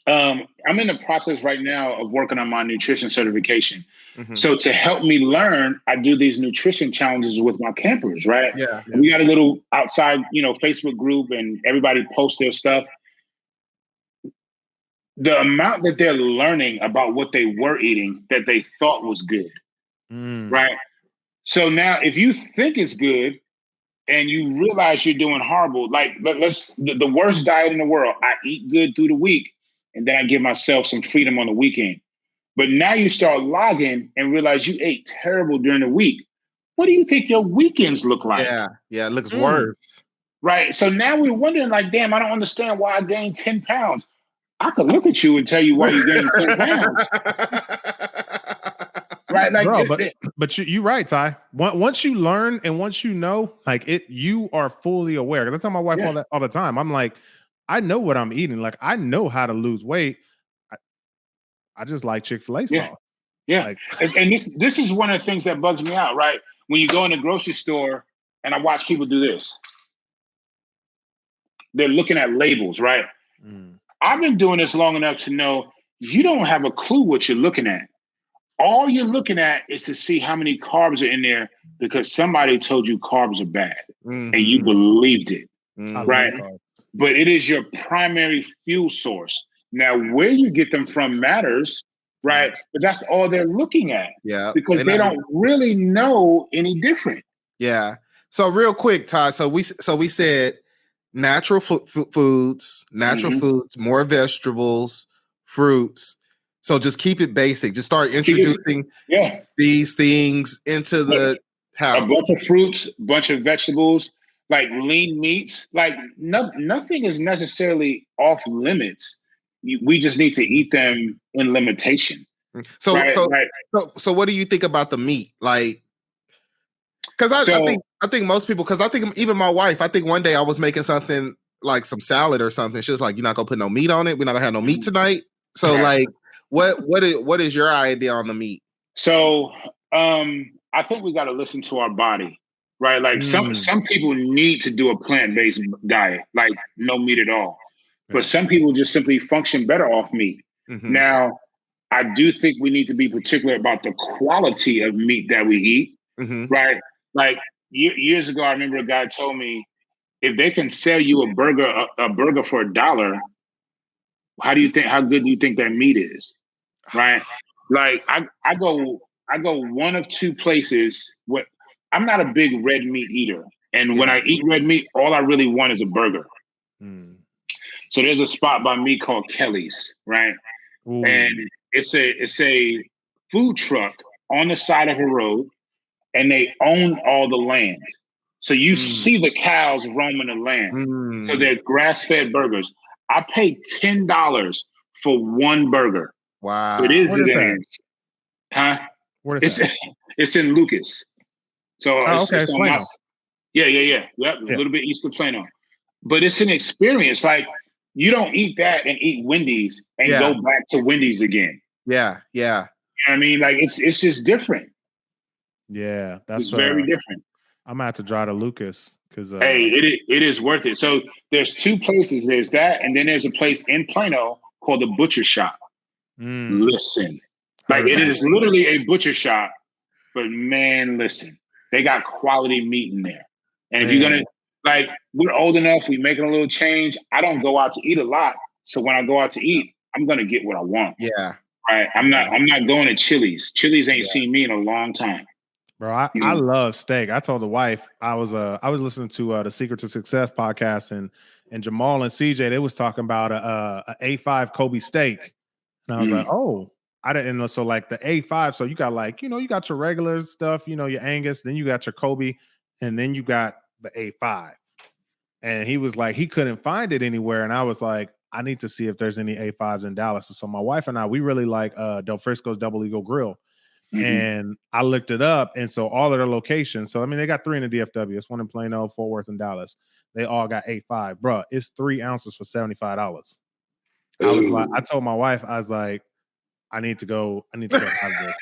A: I'm in the process right now of working on my nutrition certification. So to help me learn, I do these nutrition challenges with my campers, right?
C: Yeah.
A: We got a little outside, Facebook group, and everybody posts their stuff. The amount that they're learning about what they were eating that they thought was good, right? So now if you think it's good and you realize you're doing horrible, like the worst diet in the world, I eat good through the week and then I give myself some freedom on the weekend. But now you start logging and realize you ate terrible during the week. What do you think your weekends look like?
C: Yeah, it looks worse.
A: Right. So now we're wondering, like, damn, I don't understand why I gained 10 pounds. I could look at you and tell you why you gained 10 pounds. Right. Like,
B: bro, but you're right, Ty. Once you learn and once you know, like you are fully aware. Because I tell my wife all the time. I'm like, I know what I'm eating. Like, I know how to lose weight. I just like Chick-fil-A sauce.
A: Yeah.
B: Like,
A: and this is one of the things that bugs me out, right? When you go in the grocery store and I watch people do this. They're looking at labels, right? I've been doing this long enough to know you don't have a clue what you're looking at. All you're looking at is to see how many carbs are in there because somebody told you carbs are bad and you believed it, right? But it is your primary fuel source. Now, where you get them from matters, right? But that's all they're looking at.
C: Yeah.
A: Because they don't really know any different.
C: Yeah. So real quick, Todd. So we said natural foods, more vegetables, fruits. So just keep it basic. Just start introducing these things into the house.
A: A bunch of fruits, a bunch of vegetables, like lean meats. Like nothing is necessarily off limits. We just need to eat them in limitation.
C: So what do you think about the meat? Like, because I think most people, because I think even my wife, I think one day I was making something like some salad or something. She was like, "You're not gonna put no meat on it. We're not gonna have no meat tonight." So like, what is your idea on the meat?
A: So I think we got to listen to our body, right? Like some people need to do a plant-based diet, like no meat at all. But some people just simply function better off meat. Now, I do think we need to be particular about the quality of meat that we eat, right? Like years ago, I remember a guy told me, if they can sell you a burger for $1, how good do you think that meat is? Right? Like I go one of two places. I'm not a big red meat eater. And when I eat red meat, all I really want is a burger. So there's a spot by me called Kelly's, right? Ooh. And it's a food truck on the side of a road, and they own all the land. So you see the cows roaming the land. So they're grass-fed burgers. I paid $10 for one burger.
C: Wow.
A: It is huh?
B: Where is that?
A: It's in Lucas. So it's on
B: Plano.
A: Yep, a little bit east of Plano. But it's an experience. Like, you don't eat that and eat Wendy's and go back to Wendy's again.
C: Yeah.
A: You know what I mean? Like, it's just different.
B: Yeah,
A: it's very different.
B: I'm gonna have to drive to Lucas because
A: it is worth it. So there's two places. There's that, and then there's a place in Plano called the Butcher Shop. Listen, like it is literally a butcher shop, but man, listen, they got quality meat in there. And if you're gonna, like, we're old enough, we making a little change. I don't go out to eat a lot, so when I go out to eat, I'm gonna get what I want.
C: Yeah,
A: right. I'm not going to Chili's. Chili's ain't seen me in a long time.
B: Bro, I love steak. I told the wife I was listening to the Secret to Success podcast, and Jamal and CJ, they was talking about a A5 Kobe steak, and I was like, oh, I didn't know. So like the A5, so you got like, you got your regular stuff, your Angus, then you got your Kobe, and then you got the A5. And he was like, he couldn't find it anywhere, and I was like, I need to see if there's any A5s in Dallas. So my wife and I, we really like Del Frisco's Double Eagle Grill. And I looked it up. And so all of their locations, so I mean, they got 3 in the DFW. It's one in Plano, Fort Worth, and Dallas. They all got A5. Bruh, it's 3 ounces for $75. I told my wife, I was like, I need to go have this.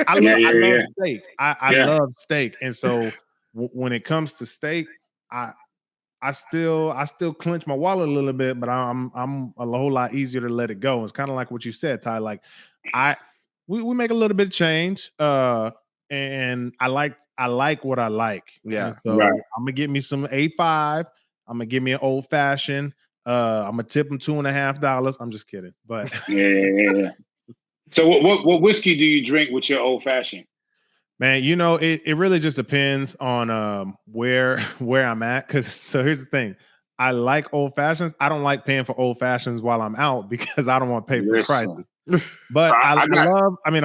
B: I love steak. I love steak. And so when it comes to steak, I still clench my wallet a little bit, but I'm a whole lot easier to let it go. It's kind of like what you said, Ty. Like we make a little bit of change, and I like what I like.
C: Yeah.
B: And so I'm gonna get me some A5. I'm gonna give me an old fashioned. I'm gonna tip them $2.50. I'm just kidding, but
A: yeah. So what whiskey do you drink with your old fashioned?
B: Man, you know, it really just depends on where I'm at. So here's the thing. I like old fashions. I don't like paying for old fashions while I'm out because I don't want to pay for the prices. But I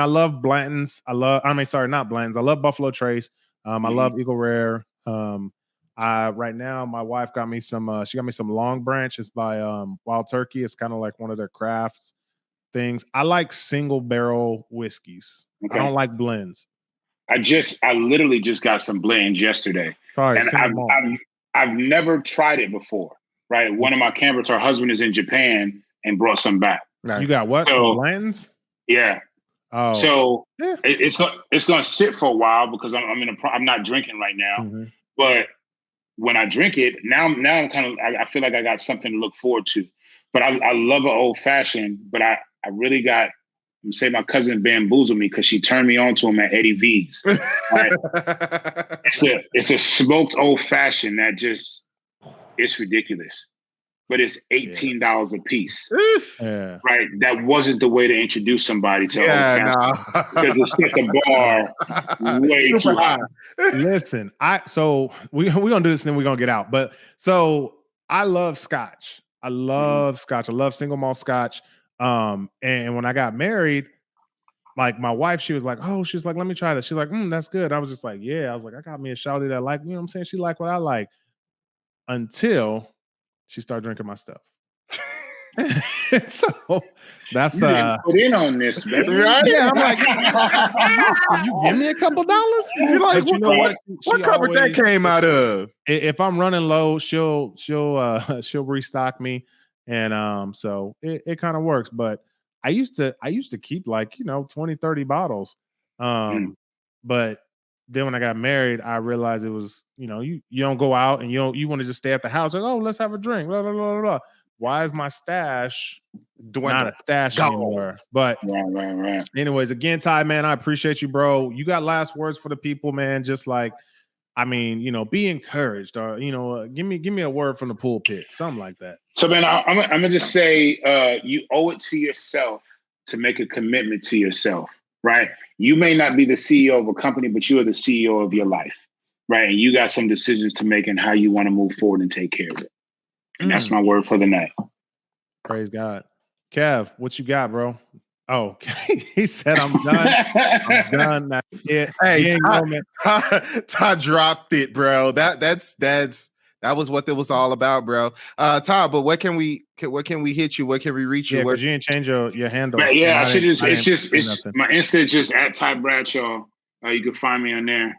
B: love Blanton's. Not Blanton's. I love Buffalo Trace. I love Eagle Rare. Right now my wife got me some she got me some Long Branch. It's by Wild Turkey. It's kind of like one of their crafts things. I like single barrel whiskeys. Okay. I don't like blends.
A: I literally just got some blends yesterday.
B: Sorry,
A: and I've never tried it before. Right. One of my campers, her husband is in Japan and brought some back.
B: Nice. You got what?
A: So,
B: some blends?
A: Yeah.
B: Oh.
A: So it's gonna sit for a while because I'm not drinking right now. But when I drink it, now I'm I feel like I got something to look forward to. But I love an old fashioned, but I really got, say my cousin bamboozled me because she turned me on to him at Eddie V's. Right? It's a smoked old fashioned that just, it's ridiculous. But it's $18 a piece.
B: Yeah.
A: Right? That wasn't the way to introduce somebody to old fashioned. Because it set the bar way too high.
B: Listen, so we're gonna do this and then we're gonna get out. But so I love Scotch. I love Scotch. I love single malt Scotch. And when I got married, like my wife, she was like, let me try this. She's like, that's good. I was just like, yeah. I was like, I got me a shawty that like, you know what I'm saying? She like what I like. Until she started drinking my stuff. So that's
A: you didn't put in on this, man.
B: Right? Yeah, I'm like, you give me a couple dollars?
C: You're like, you know what cupboard that came out of?
B: If I'm running low, she'll restock me. And so it kind of works. But I used to keep like, 20, 30 bottles. But then when I got married, I realized it was, you don't go out and you want to just stay at the house. Like, oh, let's have a drink. Blah, blah, blah, blah. Why is my stash not a stash anymore? But
A: right.
B: Anyways, again, Ty, man, I appreciate you, bro. You got last words for the people, man. Just like, be encouraged, or give me a word from the pulpit, something like that.
A: So, man, I'm gonna just say, you owe it to yourself to make a commitment to yourself, right? You may not be the CEO of a company, but you are the CEO of your life, right? And you got some decisions to make in how you want to move forward and take care of it. And that's my word for the night.
B: Praise God. Kev, what you got, bro? Oh, he said, I'm done. I'm done. That's it.
C: Hey, Ty dropped it, bro. That was what it was all about, bro. Ty, but where can we hit you? Where can we reach you?
B: Yeah, because you didn't change your handle.
A: Yeah, it's my Insta just at Ty Bradshaw. You can find me on there.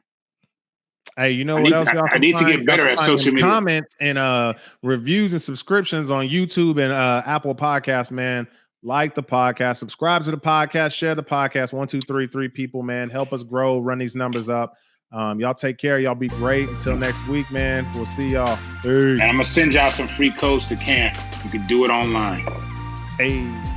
B: Hey, you know what else?
A: I need to get better at social media.
B: Comments and reviews and subscriptions on YouTube and Apple Podcasts, man. Like the podcast, subscribe to the podcast, share the podcast. 1, 2, 3 people, man. Help us grow, run these numbers up. Y'all take care. Y'all be great. Until next week, man. We'll see y'all.
A: And I'm gonna send y'all some free codes to camp. You can do it online.
B: Hey.